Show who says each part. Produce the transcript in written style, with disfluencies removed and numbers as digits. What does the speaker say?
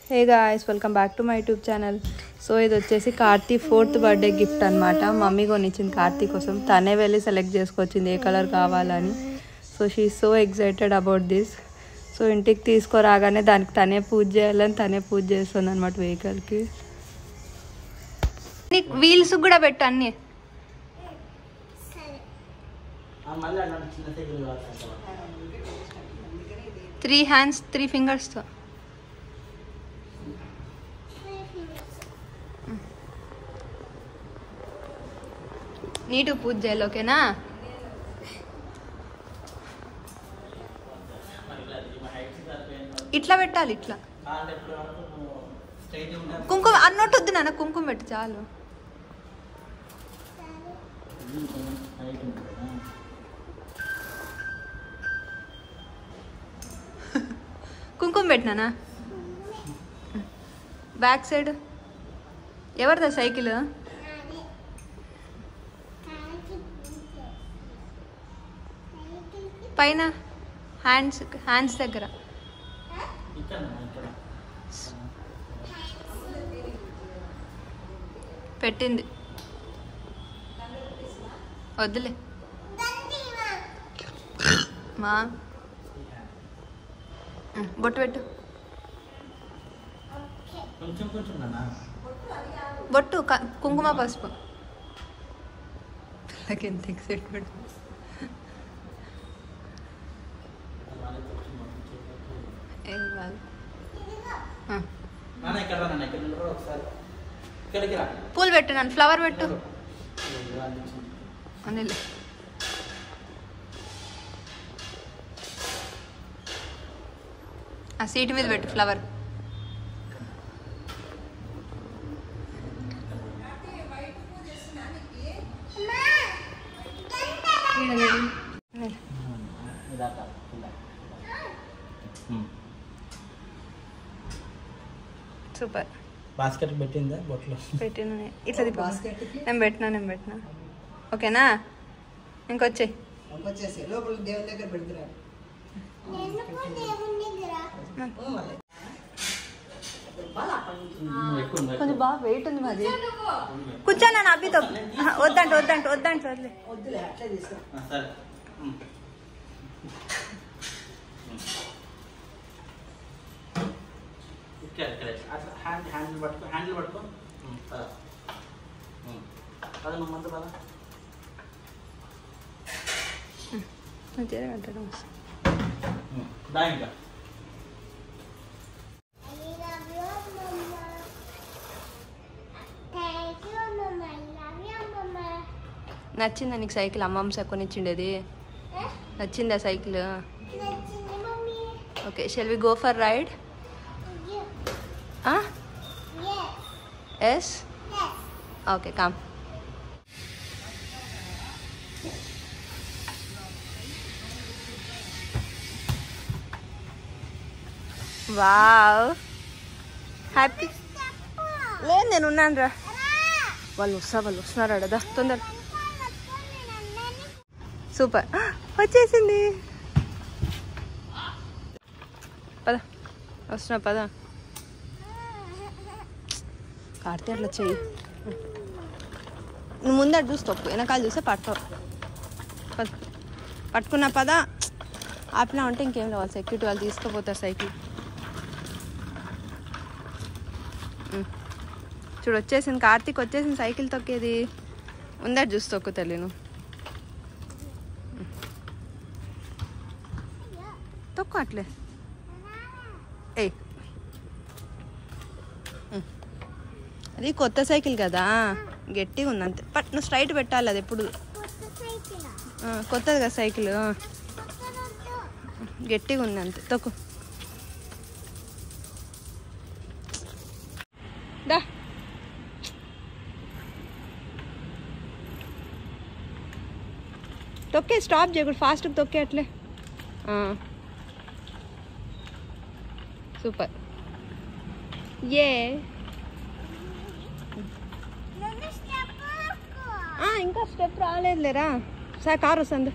Speaker 1: Hey guys, welcome back to my YouTube channel. So ఇది వచ్చేసి Karthi 4th birthday gift అనమాట. Mummy కొనిచ్చింది Karthi కోసం. తనే వెళ్ళి సెలెక్ట్ చేసుకొచ్చింది ఏ కలర్ కావాలని. So she so excited about this. So ఇంటికి తీసుకురాగానే దానికి తనే పూజ చేయాలని తనే పూజ చేస్తుంది అనమాట వెహికల్కి. వీల్స్ కూడా పెట్టు అన్నీ. 3 hands 3 fingers తో నీటు పూజ చేయాలి, ఓకేనా? ఇట్లా పెట్టాలి, ఇట్లా. కుంకుమ అన్నట్టు వద్దు నాన్న, కుంకుమ పెట్టు చాలు. కుంకుమ పెట్టినానా? బ్యాక్ సైడ్ ఎవరిదా సైకిల్? పైన హ్యాండ్స్ దగ్గర పెట్టింది. వద్దులే మా బొట్టు పెట్టు. బొట్టు కుంకుమ పసుపు. పిల్లకి ఎంత ఎక్సైట్మెంట్. పూలు పెట్టు నన్ను, ఫ్లవర్ పెట్టు. అందులో ఆ సీట్ మీద పెట్టు ఫ్లవర్. సూపర్.
Speaker 2: బాస్కెట్ పెట్టిందా? బొట్లో
Speaker 1: పెట్టిన ఇట్లా నేను పెట్టినా. ఓకేనా? ఇంకొచ్చేయి.
Speaker 2: లోపల దేవుని దగ్గర పెడుతున్నారు.
Speaker 1: కొంచెం బాగా వెయిట్ ఉంది మాది. కూర్చోనా అబ్బితో? వద్దంటే వదిలే.
Speaker 2: హ్యాండిల్ పట్టుకో. అది నువ్వు మంది పదా. ఇంకా
Speaker 1: నచ్చిందా నీకు సైకిల్? అమ్మమ్మ కొనిచ్చిండేది నచ్చిందా cycle? Okay, shall we go for ride? Yes, okay, come. Wow, happy. లేదు, నేను ఉన్నాను రా. వాళ్ళు వస్తున్నారు అడదా తొందర. సూపర్, వచ్చేసింది. పద. కార్తీ అట్లా చెయ్యి. నువ్వు ముందు అటు చూసి తప్పు, వెనకాల చూస్తే పట్టుకున్నా పద. ఆపినా ఉంటే ఇంకేం లేవాలి, సెక్యూరిటీ వాళ్ళు తీసుకుపోతారు సైకిల్. చూడు వచ్చేసింది, కార్తీక్ వచ్చేసింది సైకిల్ తొక్కేది. ముందట చూసి తొక్కు తల్లి నువ్వు. తొక్కు అట్లే. అది కొత్త సైకిల్ కదా, గట్టిగా ఉంది అంతే. నువ్వు స్ట్రైట్ పెట్టాలి, అది ఎప్పుడు కొత్తది కదా సైకిల్, గట్టిగా ఉంది అంతే. తొక్కు దా. తొక్కే, స్టాప్ చేయకూడదు, ఫాస్ట్గా తొక్కే అట్లే. సూపర్. ఇంకా స్టెప్ రాలేదులేరా. సార్ కారు వస్తుంది.